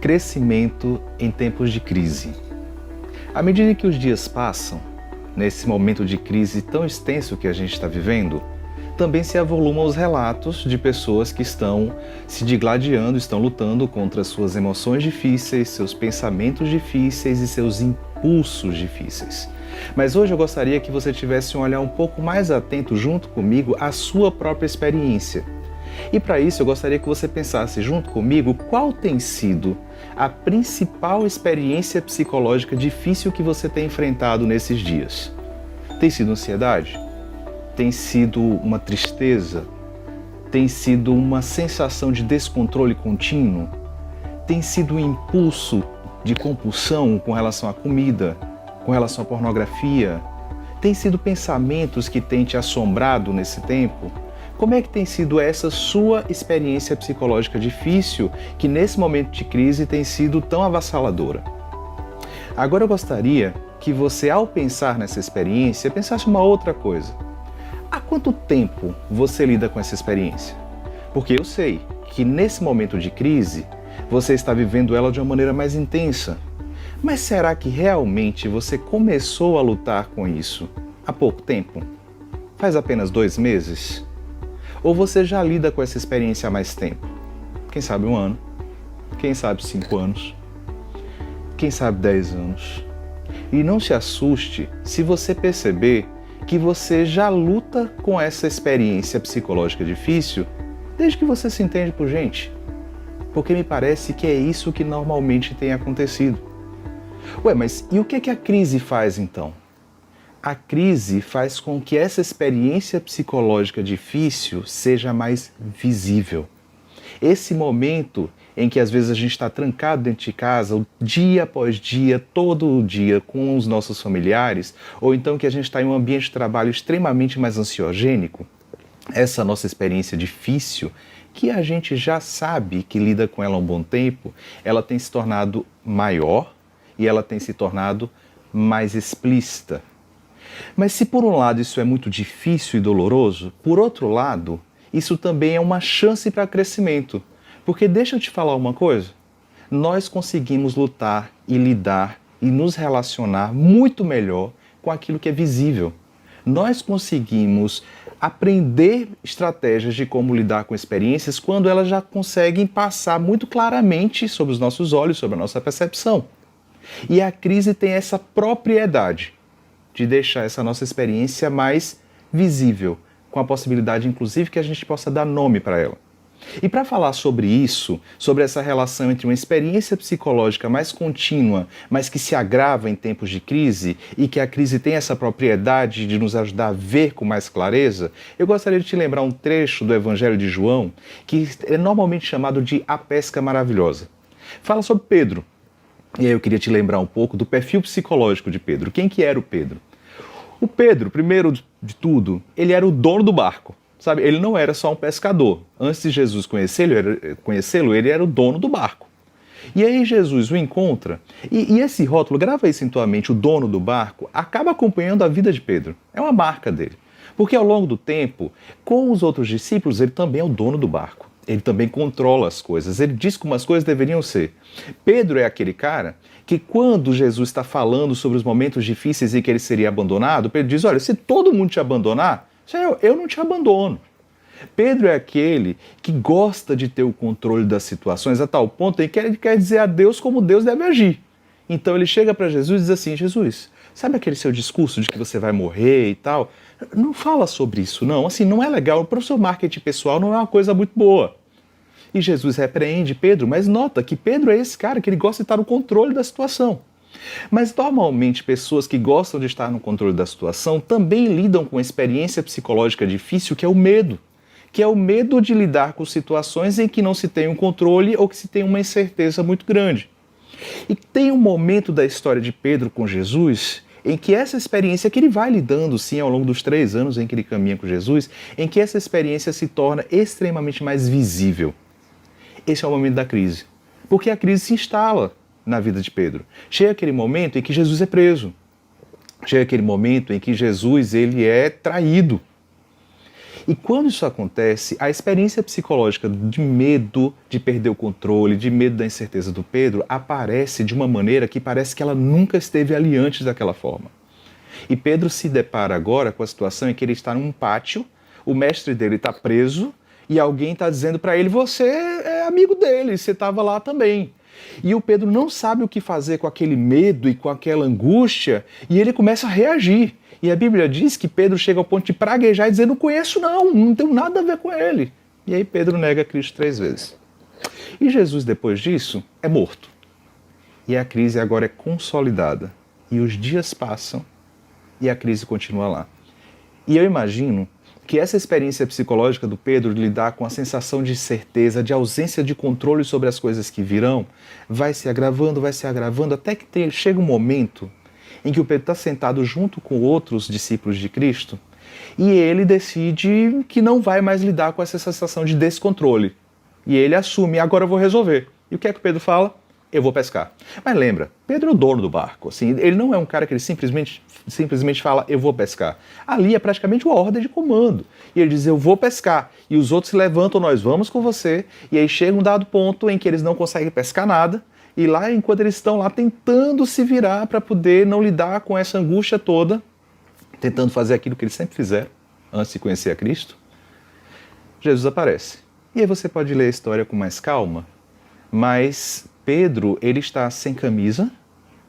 crescimento em tempos de crise. À medida que os dias passam, nesse momento de crise tão extenso que a gente está vivendo, também se avolumam os relatos de pessoas que estão se digladiando, estão lutando contra suas emoções difíceis, seus pensamentos difíceis e seus impulsos difíceis. Mas hoje eu gostaria que você tivesse um olhar um pouco mais atento junto comigo à sua própria experiência. E para isso eu gostaria que você pensasse junto comigo qual tem sido a principal experiência psicológica difícil que você tem enfrentado nesses dias. Tem sido ansiedade? Tem sido uma tristeza? Tem sido uma sensação de descontrole contínuo? Tem sido um impulso de compulsão com relação à comida, com relação à pornografia? Tem sido pensamentos que têm te assombrado nesse tempo? Como é que tem sido essa sua experiência psicológica difícil que nesse momento de crise tem sido tão avassaladora? Agora eu gostaria que você, ao pensar nessa experiência, pensasse uma outra coisa. Há quanto tempo você lida com essa experiência? Porque eu sei que nesse momento de crise, você está vivendo ela de uma maneira mais intensa. Mas será que realmente você começou a lutar com isso há pouco tempo? Faz apenas 2 meses? Ou você já lida com essa experiência há mais tempo? Quem sabe 1 ano? Quem sabe 5 anos? Quem sabe 10 anos? E não se assuste se você perceber que você já luta com essa experiência psicológica difícil desde que você se entende por gente. Porque me parece que é isso que normalmente tem acontecido. Ué, mas e o que é que a crise faz então? A crise faz com que essa experiência psicológica difícil seja mais visível. Esse momento em que às vezes a gente está trancado dentro de casa, dia após dia, todo o dia, com os nossos familiares, ou então que a gente está em um ambiente de trabalho extremamente mais ansiogênico, essa nossa experiência difícil, que a gente já sabe que lida com ela há um bom tempo, ela tem se tornado maior e ela tem se tornado mais explícita. Mas se por um lado isso é muito difícil e doloroso, por outro lado, isso também é uma chance para crescimento. Porque deixa eu te falar uma coisa, nós conseguimos lutar e lidar e nos relacionar muito melhor com aquilo que é visível. Nós conseguimos aprender estratégias de como lidar com experiências quando elas já conseguem passar muito claramente sobre os nossos olhos, sobre a nossa percepção. E a crise tem essa propriedade de deixar essa nossa experiência mais visível, com a possibilidade, inclusive, que a gente possa dar nome para ela. E para falar sobre isso, sobre essa relação entre uma experiência psicológica mais contínua, mas que se agrava em tempos de crise, e que a crise tem essa propriedade de nos ajudar a ver com mais clareza, eu gostaria de te lembrar um trecho do Evangelho de João, que é normalmente chamado de A Pesca Maravilhosa. Fala sobre Pedro. E aí eu queria te lembrar um pouco do perfil psicológico de Pedro. Quem que era o Pedro? O Pedro, primeiro de tudo, ele era o dono do barco. Sabe? Ele não era só um pescador. Antes de Jesus conhecê-lo, ele era o dono do barco. E aí Jesus o encontra, e esse rótulo, grava isso em tua mente, o dono do barco, acaba acompanhando a vida de Pedro. É uma marca dele. Porque ao longo do tempo, com os outros discípulos, ele também é o dono do barco. Ele também controla as coisas, ele diz como as coisas deveriam ser. Pedro é aquele cara que quando Jesus está falando sobre os momentos difíceis em que ele seria abandonado, Pedro diz, olha, se todo mundo te abandonar, eu não te abandono. Pedro é aquele que gosta de ter o controle das situações a tal ponto em que ele quer dizer a Deus como Deus deve agir. Então ele chega para Jesus e diz assim, Jesus, sabe aquele seu discurso de que você vai morrer e tal? Não fala sobre isso, não. Assim, não é legal. Para o seu marketing pessoal não é uma coisa muito boa. E Jesus repreende Pedro, mas nota que Pedro é esse cara que ele gosta de estar no controle da situação. Mas normalmente pessoas que gostam de estar no controle da situação também lidam com uma experiência psicológica difícil que é o medo. Que é o medo de lidar com situações em que não se tem um controle ou que se tem uma incerteza muito grande. E tem um momento da história de Pedro com Jesus em que essa experiência, que ele vai lidando sim ao longo dos 3 anos em que ele caminha com Jesus, em que essa experiência se torna extremamente mais visível. Esse é o momento da crise. Porque a crise se instala na vida de Pedro. Chega aquele momento em que Jesus é preso. Chega aquele momento em que Jesus ele é traído. E quando isso acontece, a experiência psicológica de medo de perder o controle, de medo da incerteza do Pedro, aparece de uma maneira que parece que ela nunca esteve ali antes daquela forma. E Pedro se depara agora com a situação em que ele está num pátio, o mestre dele está preso e alguém está dizendo para ele: você é amigo dele, você estava lá também. E o Pedro não sabe o que fazer com aquele medo e com aquela angústia, e ele começa a reagir. E a Bíblia diz que Pedro chega ao ponto de praguejar e dizer: não conheço não tenho nada a ver com ele. E aí Pedro nega Cristo 3 vezes. E Jesus, depois disso, é morto. E a crise agora é consolidada. E os dias passam e a crise continua lá. E eu imagino que essa experiência psicológica do Pedro de lidar com a sensação de incerteza, de ausência de controle sobre as coisas que virão, vai se agravando, até que chega um momento em que o Pedro está sentado junto com outros discípulos de Cristo e ele decide que não vai mais lidar com essa sensação de descontrole. E ele assume: agora eu vou resolver. E o que é que o Pedro fala? Eu vou pescar. Mas lembra, Pedro é o dono do barco. Assim, ele não é um cara que ele simplesmente fala: eu vou pescar. Ali é praticamente uma ordem de comando. E ele diz: eu vou pescar. E os outros se levantam: nós vamos com você. E aí chega um dado ponto em que eles não conseguem pescar nada. E lá, enquanto eles estão lá tentando se virar para poder não lidar com essa angústia toda, tentando fazer aquilo que eles sempre fizeram antes de conhecer a Cristo, Jesus aparece. E aí você pode ler a história com mais calma, mas Pedro, ele está sem camisa,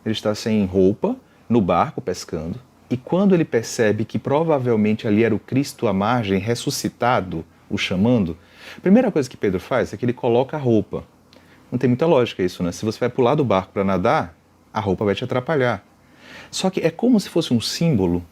ele está sem roupa, no barco pescando, e quando ele percebe que provavelmente ali era o Cristo à margem, ressuscitado, o chamando, a primeira coisa que Pedro faz é que ele coloca a roupa. Não tem muita lógica isso, né? Se você vai pular do barco para nadar, a roupa vai te atrapalhar. Só que é como se fosse um símbolo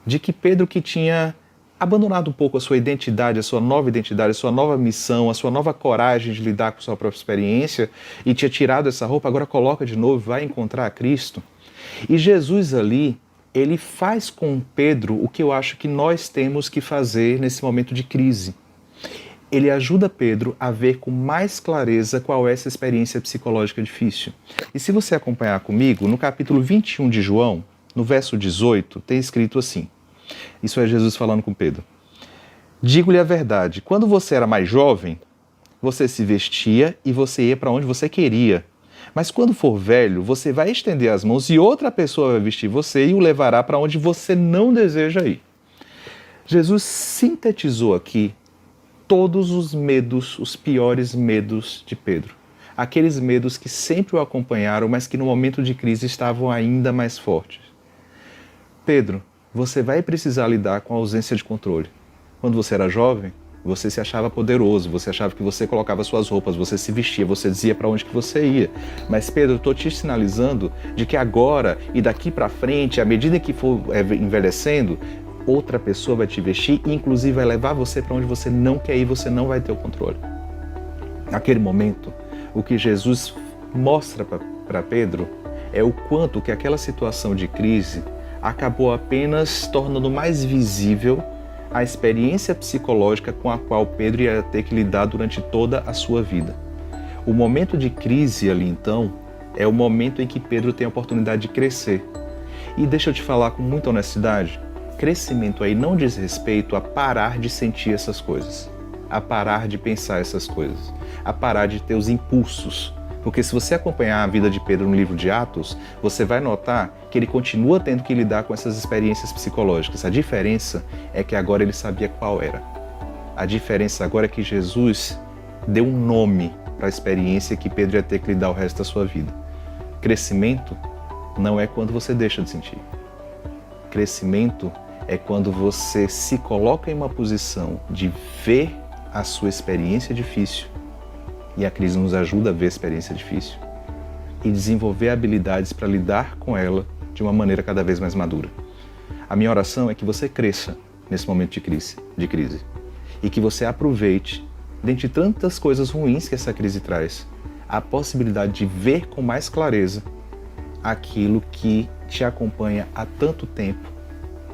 de que Pedro, que tinha abandonado um pouco a sua identidade, a sua nova missão, a sua nova coragem de lidar com a sua própria experiência e tinha tirado essa roupa, agora coloca de novo, vai encontrar a Cristo. E Jesus ali, ele faz com Pedro o que eu acho que nós temos que fazer nesse momento de crise. Ele ajuda Pedro a ver com mais clareza qual é essa experiência psicológica difícil. E se você acompanhar comigo, no capítulo 21 de João, no verso 18, tem escrito assim. Isso é Jesus falando com Pedro. Digo-lhe a verdade, quando você era mais jovem, você se vestia e você ia para onde você queria. Mas quando for velho, você vai estender as mãos e outra pessoa vai vestir você e o levará para onde você não deseja ir. Jesus sintetizou aqui todos os medos, os piores medos de Pedro. Aqueles medos que sempre o acompanharam, mas que no momento de crise estavam ainda mais fortes. Pedro, você vai precisar lidar com a ausência de controle. Quando você era jovem, você se achava poderoso, você achava que você colocava suas roupas, você se vestia, você dizia para onde que você ia. Mas Pedro, eu estou te sinalizando de que agora e daqui para frente, à medida que for envelhecendo, outra pessoa vai te vestir e inclusive vai levar você para onde você não quer ir, você não vai ter o controle. Naquele momento, o que Jesus mostra para Pedro é o quanto que aquela situação de crise acabou apenas tornando mais visível a experiência psicológica com a qual Pedro ia ter que lidar durante toda a sua vida. O momento de crise ali então é o momento em que Pedro tem a oportunidade de crescer. E deixa eu te falar com muita honestidade, crescimento aí não diz respeito a parar de sentir essas coisas, a parar de pensar essas coisas, a parar de ter os impulsos. Porque se você acompanhar a vida de Pedro no livro de Atos, você vai notar que ele continua tendo que lidar com essas experiências psicológicas. A diferença é que agora ele sabia qual era. A diferença agora é que Jesus deu um nome para a experiência que Pedro ia ter que lidar o resto da sua vida. Crescimento não é quando você deixa de sentir. Crescimento é quando você se coloca em uma posição de ver a sua experiência difícil, e a crise nos ajuda a ver a experiência difícil, e desenvolver habilidades para lidar com ela de uma maneira cada vez mais madura. A minha oração é que você cresça nesse momento de crise, e que você aproveite, dentre tantas coisas ruins que essa crise traz, a possibilidade de ver com mais clareza aquilo que te acompanha há tanto tempo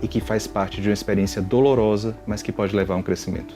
e que faz parte de uma experiência dolorosa, mas que pode levar a um crescimento.